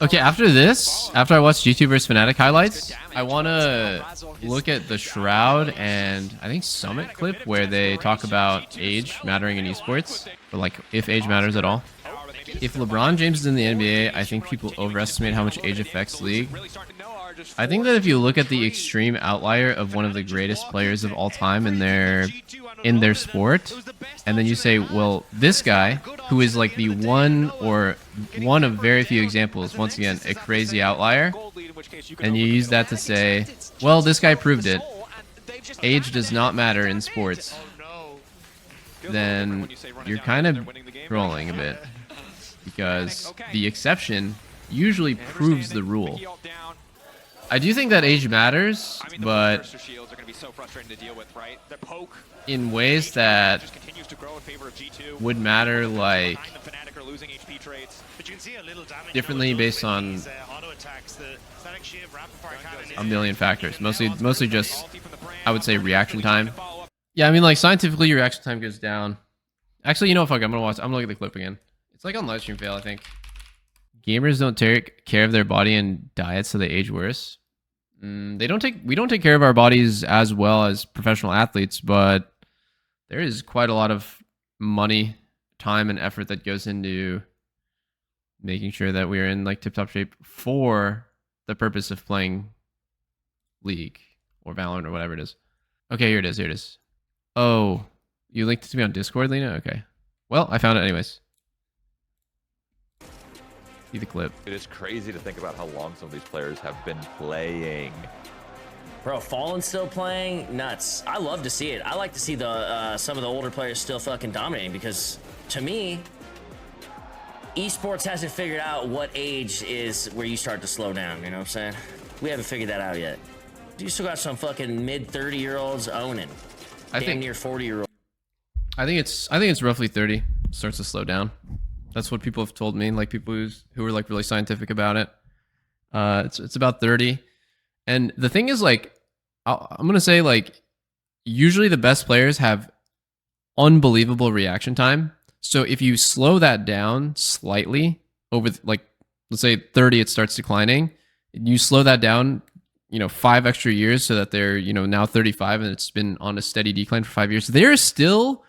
Okay, after this, after I watch YouTube vs Fnatic highlights, I want to look at the Shroud and I think Summit clip where they talk about age mattering in esports, or like if age matters at all. If LeBron James is in the NBA, I think people overestimate how much age affects league. I think that if you look at the extreme outlier of one of the greatest players of all time in their sport, and then you say, well, this guy, who is like the one of very few examples, once again, a crazy outlier, and you use that to say, well, this guy proved it. Age does not matter in sports. Then you're kind of trolling a bit, because the exception usually proves the rule. I do think that age matters, but in ways that would matter like differently based on a million factors. Mostly just, I would say, reaction time. Yeah, I mean, like, scientifically, your reaction time goes down. Actually, you know what, fuck, I'm gonna look at the clip again. It's like on livestream fail, I think. Gamers don't take care of their body and diet, so they age worse. We don't take care of our bodies as well as professional athletes, but there is quite a lot of money, time, and effort that goes into making sure that we are in like tip-top shape for the purpose of playing League or Valorant or whatever it is. Okay, here it is. Here it is. Oh, you linked it to me on Discord, Lena? Okay. Well, I found it anyways. See the clip. It is crazy to think about how long some of these players have been playing. Bro, Fallen's still playing? Nuts. I love to see it. I like to see the some of the older players still fucking dominating, because to me, esports hasn't figured out what age is where you start to slow down, you know what I'm saying? We haven't figured that out yet. You still got some fucking mid 30-year-olds owning. Damn near 40-year-olds. I think it's roughly 30. Starts to slow down. That's what people have told me, like people who are like really scientific about it. It's about 30. And the thing is, like, I'm gonna say, like, usually the best players have unbelievable reaction time. So if you slow that down slightly over, like, let's say 30, it starts declining. You slow that down, 5 extra years, so that they're, now 35 and it's been on a steady decline for 5 years. There is still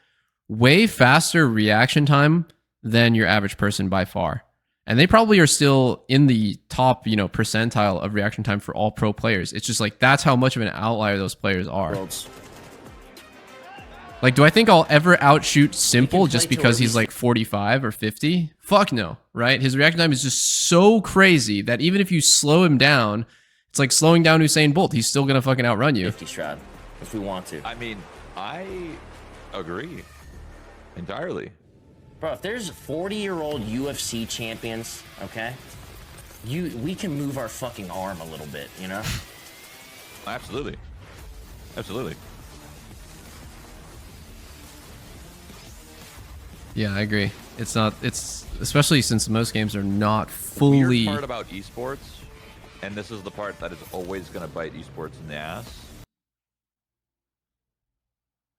way faster reaction time than your average person by far. And they probably are still in the top, percentile of reaction time for all pro players. It's just like, that's how much of an outlier those players are. Like, do I think I'll ever outshoot Simple just because he's like 45 or 50? Fuck no, right? His reaction time is just so crazy that even if you slow him down, it's like slowing down Usain Bolt. He's still gonna fucking outrun you. 50 Shroud, if we want to. I mean, I agree entirely. Bro, if there's 40-year-old UFC champions, okay, we can move our fucking arm a little bit, Absolutely. Absolutely. Yeah, I agree. It's especially since most games are not fully... The weird part about esports, and this is the part that is always going to bite esports in the ass.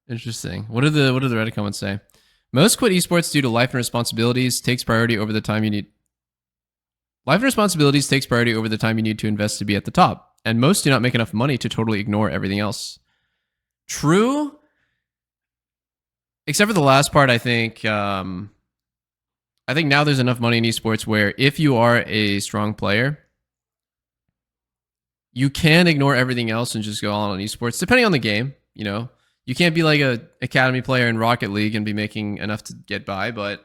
Interesting. What do the Reddit comments say? Most quit esports due to life and responsibilities. Takes priority over the time you need. Life and responsibilities takes priority over the time you need to invest to be at the top. And most do not make enough money to totally ignore everything else. True. Except for the last part, I think now there's enough money in esports where if you are a strong player, you can ignore everything else and just go all on esports, depending on the game, You can't be like a academy player in Rocket League and be making enough to get by, but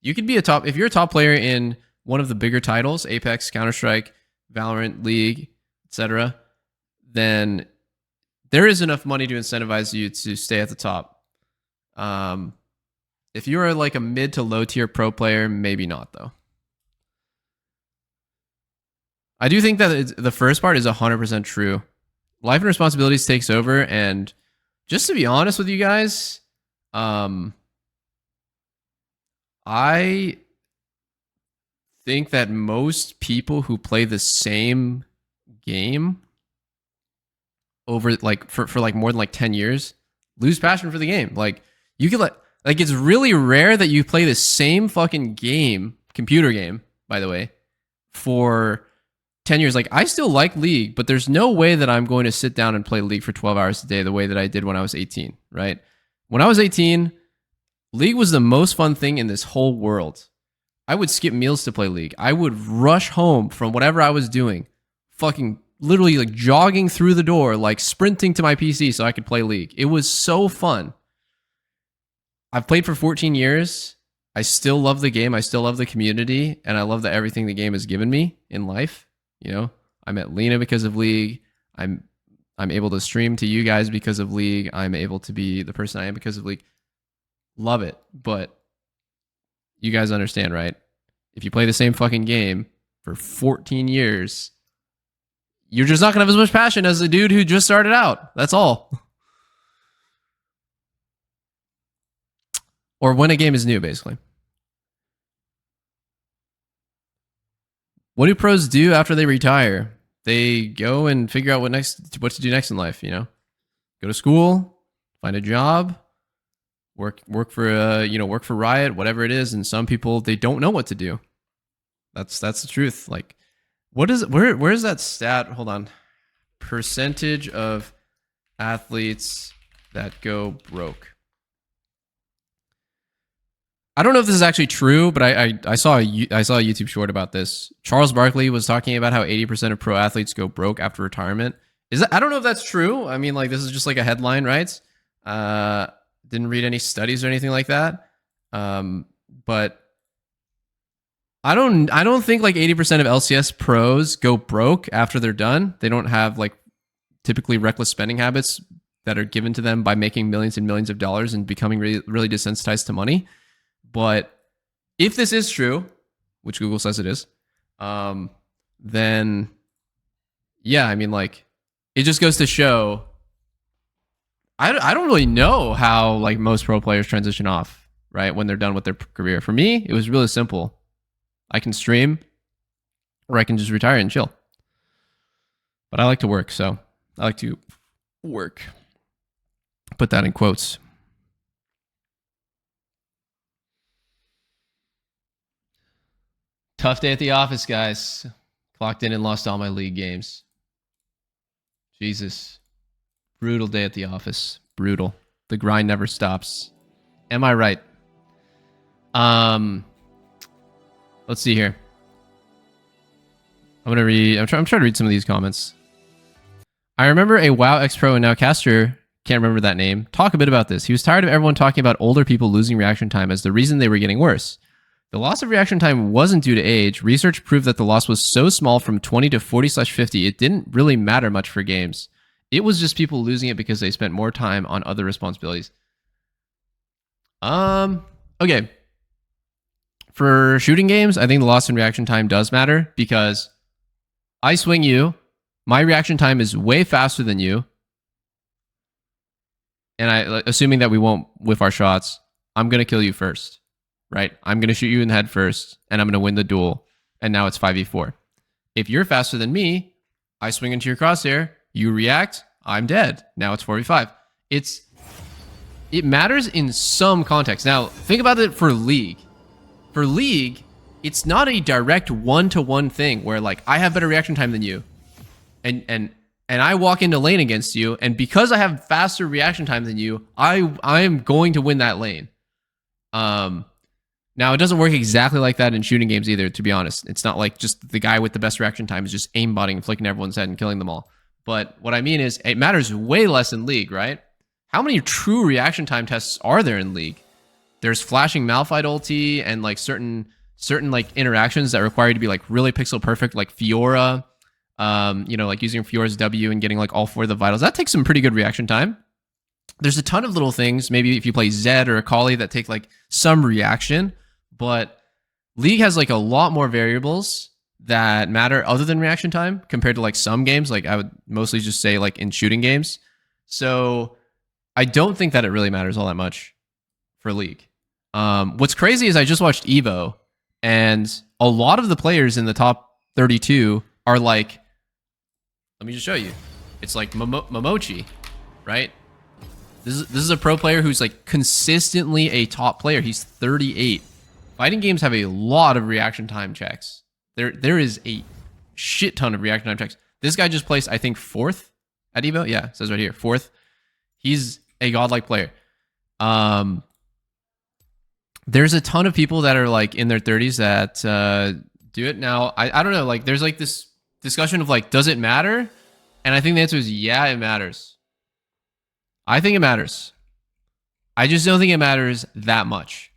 you could be if you're a top player in one of the bigger titles, Apex, Counter-Strike, Valorant, League, etc., then there is enough money to incentivize you to stay at the top. If you are like a mid to low tier pro player, maybe not though. I do think that the first part is 100% true. Life and responsibilities takes over, and just to be honest with you guys, I think that most people who play the same game over for like more than like 10 years lose passion for the game. Like, you could like it's really rare that you play the same fucking game, computer game, by the way, for 10 years. Like, I still like League, but there's no way that I'm going to sit down and play League for 12 hours a day the way that I did when I was 18, right? When I was 18, League was the most fun thing in this whole world. I would skip meals to play League. I would rush home from whatever I was doing, fucking literally like jogging through the door, like sprinting to my PC so I could play League. It was so fun. I've played for 14 years. I still love the game. I still love the community, and I love that everything the game has given me in life. You know, I met Lena because of League. I'm able to stream to you guys because of League. I'm able to be the person I am because of League. Love it, but you guys understand, right? If you play the same fucking game for 14 years, you're just not gonna have as much passion as the dude who just started out. That's all. Or when a game is new, basically. What do pros do after they retire? They go and figure out what to do next in life, you know? Go to school, find a job, work for work for Riot, whatever it is, and some people, they don't know what to do. That's the truth. Like, where is that stat? Hold on. Percentage of athletes that go broke. I don't know if this is actually true, but I saw a YouTube short about this. Charles Barkley was talking about how 80% of pro athletes go broke after retirement. I don't know if that's true. I mean, like, this is just like a headline, right? Didn't read any studies or anything like that. But I don't think like 80% of LCS pros go broke after they're done. They don't have like typically reckless spending habits that are given to them by making millions and millions of dollars and becoming really, really desensitized to money. But if this is true, which Google says it is, then yeah, I mean, like, it just goes to show. I don't really know how like most pro players transition off, right, when they're done with their career. For me, it was really simple. I can stream, or I can just retire and chill. But I like to work, so I like to work. Put that in quotes. Tough day at the office, guys. Clocked in and lost all my League games. Jesus. Brutal day at the office. Brutal. The grind never stops. Am I right? Let's see here. I'm trying to read some of these comments. I remember a WoW ex-pro and now caster, can't remember that name, talk a bit about this. He was tired of everyone talking about older people losing reaction time as the reason they were getting worse. The loss of reaction time wasn't due to age. Research proved that the loss was so small from 20 to 40/50, it didn't really matter much for games. It was just people losing it because they spent more time on other responsibilities. Okay. For shooting games, I think the loss in reaction time does matter because I swing you, my reaction time is way faster than you, and assuming that we won't whiff our shots, I'm going to kill you first. Right? I'm going to shoot you in the head first, and I'm going to win the duel, and now it's 5v4. If you're faster than me, I swing into your crosshair, you react, I'm dead. Now it's 4v5. It matters in some context. Now, think about it for League. For League, it's not a direct one-to-one thing where, like, I have better reaction time than you, and I walk into lane against you, and because I have faster reaction time than you, I am going to win that lane. Now, it doesn't work exactly like that in shooting games either, to be honest. It's not like just the guy with the best reaction time is just aimbotting and flicking everyone's head and killing them all. But what I mean is, it matters way less in League, right? How many true reaction time tests are there in League? There's flashing Malphite ulti and like certain like interactions that require you to be like really pixel perfect, like Fiora, like using Fiora's W and getting like all 4 of the vitals. That takes some pretty good reaction time. There's a ton of little things, maybe if you play Zed or Akali, that take like some reaction. But League has like a lot more variables that matter other than reaction time compared to like some games. Like I would mostly just say like in shooting games. So I don't think that it really matters all that much for League. What's crazy is I just watched Evo, and a lot of the players in the top 32 are like, let me just show you. It's like Momochi, right? This is a pro player who's like consistently a top player. He's 38. Fighting games have a lot of reaction time checks. There is a shit ton of reaction time checks. This guy just placed, I think, 4th at Evo. Yeah, it says right here, 4th. He's a godlike player. There's a ton of people that are like in their 30s that do it now. I don't know. Like, there's like this discussion of like, does it matter? And I think the answer is yeah, it matters. I think it matters. I just don't think it matters that much.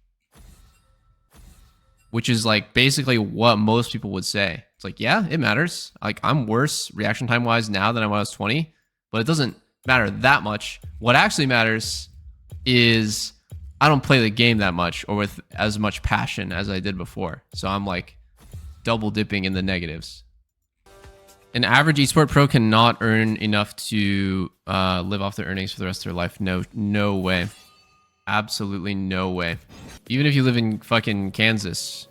Which is like basically what most people would say. It's like, yeah, it matters. Like, I'm worse reaction time wise now than I was 20, but it doesn't matter that much. What actually matters is I don't play the game that much or with as much passion as I did before. So I'm like double dipping in the negatives. An average esport pro cannot earn enough to live off their earnings for the rest of their life. No way. Absolutely no way. Even if you live in fucking Kansas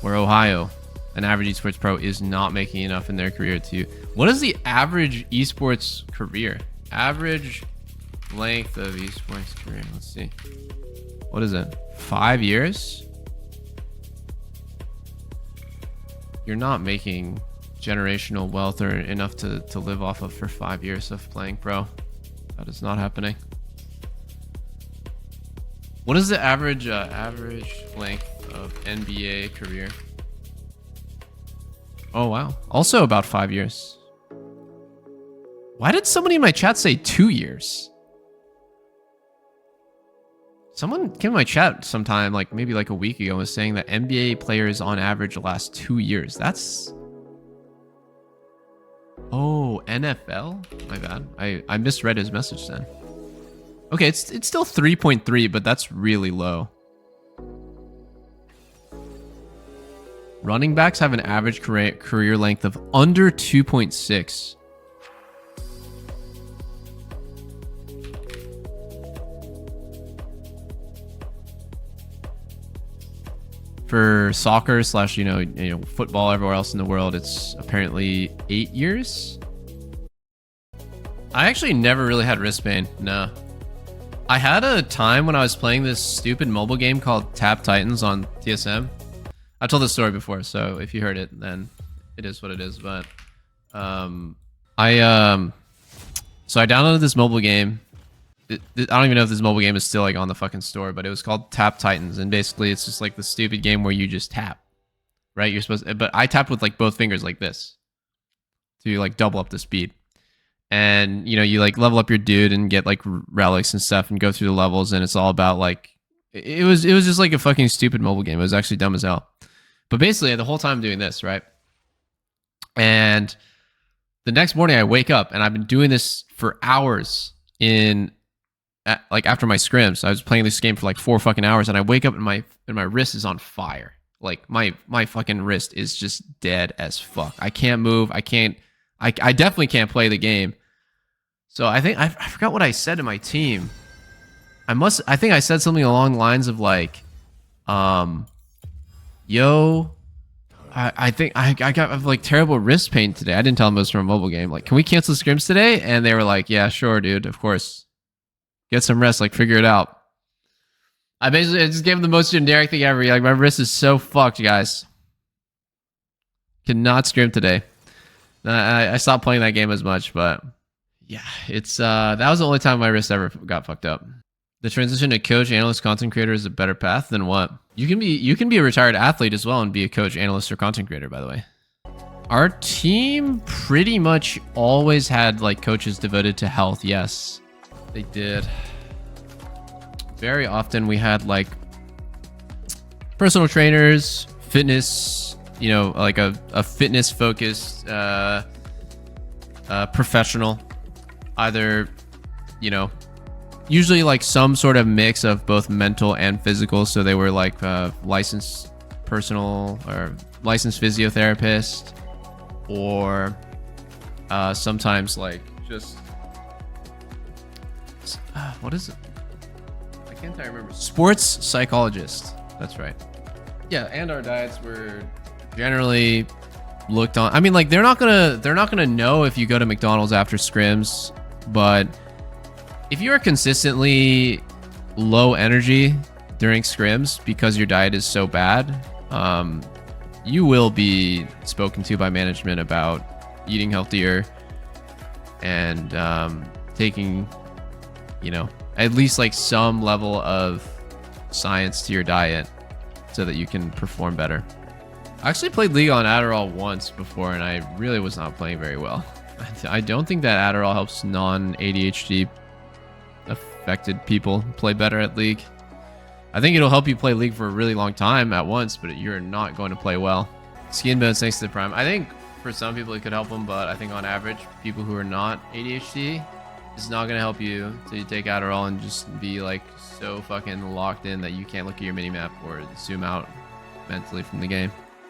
or Ohio, an average esports pro is not making enough in their career to... What is the average esports career? Average length of esports career. Let's see. What is it? 5 years? You're not making generational wealth or enough to live off of for 5 years of playing pro. That is not happening. What is the average length of NBA career? Oh, wow. Also about 5 years. Why did somebody in my chat say 2 years? Someone came in my chat sometime, like maybe like a week ago, was saying that NBA players on average last 2 years. That's... Oh, NFL? My bad. I misread his message then. Okay, it's still 3.3, but that's really low. Running backs have an average career length of under 2.6. For soccer slash, you know, football everywhere else in the world, it's apparently 8 years. I actually never really had wrist pain. No. I had a time when I was playing this stupid mobile game called Tap Titans on TSM. I've told this story before, so if you heard it, then it is what it is. But so I downloaded this mobile game. I don't even know if this mobile game is still like on the fucking store, but it was called Tap Titans, and basically it's just like the stupid game where you just tap, right? You're supposed to, but I tapped with like both fingers like this to like double up the speed. And, you know, you like level up your dude and get like relics and stuff and go through the levels. And it's all about like, it was just like a fucking stupid mobile game. It was actually dumb as hell. But basically the whole time I'm doing this, right? And the next morning I wake up and I've been doing this for hours like after my scrims. I was playing this game for like 4 fucking hours and I wake up and my wrist is on fire. Like my fucking wrist is just dead as fuck. I can't move. I definitely can't play the game. So I think I forgot what I said to my team. I think I said something along the lines of like, yo, I think I got like terrible wrist pain today. I didn't tell them it was from a mobile game. Like, can we cancel scrims today? And they were like, yeah, sure, dude. Of course. Get some rest. Like, figure it out. I just gave them the most generic thing ever. Like, my wrist is so fucked, guys. Cannot scrim today. I stopped playing that game as much, but yeah, it's that was the only time my wrist ever got fucked up. The transition to coach, analyst, content creator is a better path than what? You can be a retired athlete as well and be a coach, analyst, or content creator, by the way. Our team pretty much always had like coaches devoted to health. Yes, they did. Very often we had like personal trainers, fitness, you know, like a fitness focused professional, either, you know, usually like some sort of mix of both mental and physical. So they were like licensed personal or licensed physiotherapist, or sometimes like just what is it? I can't remember. Sports psychologist. That's right. Yeah, and our diets were generally looked on. I mean, like they're not gonna know if you go to McDonald's after scrims, but if you are consistently low energy during scrims because your diet is so bad, you will be spoken to by management about eating healthier and taking, you know, at least like some level of science to your diet so that you can perform better. I actually played League on Adderall once before, and I really was not playing very well. I don't think that Adderall helps non-ADHD affected people play better at League. I think it'll help you play League for a really long time at once, but you're not going to play well. Skin bonus thanks to the Prime. I think for some people it could help them, but I think on average, people who are not ADHD, it's not going to help you till you take Adderall and just be like so fucking locked in that you can't look at your minimap or zoom out mentally from the game.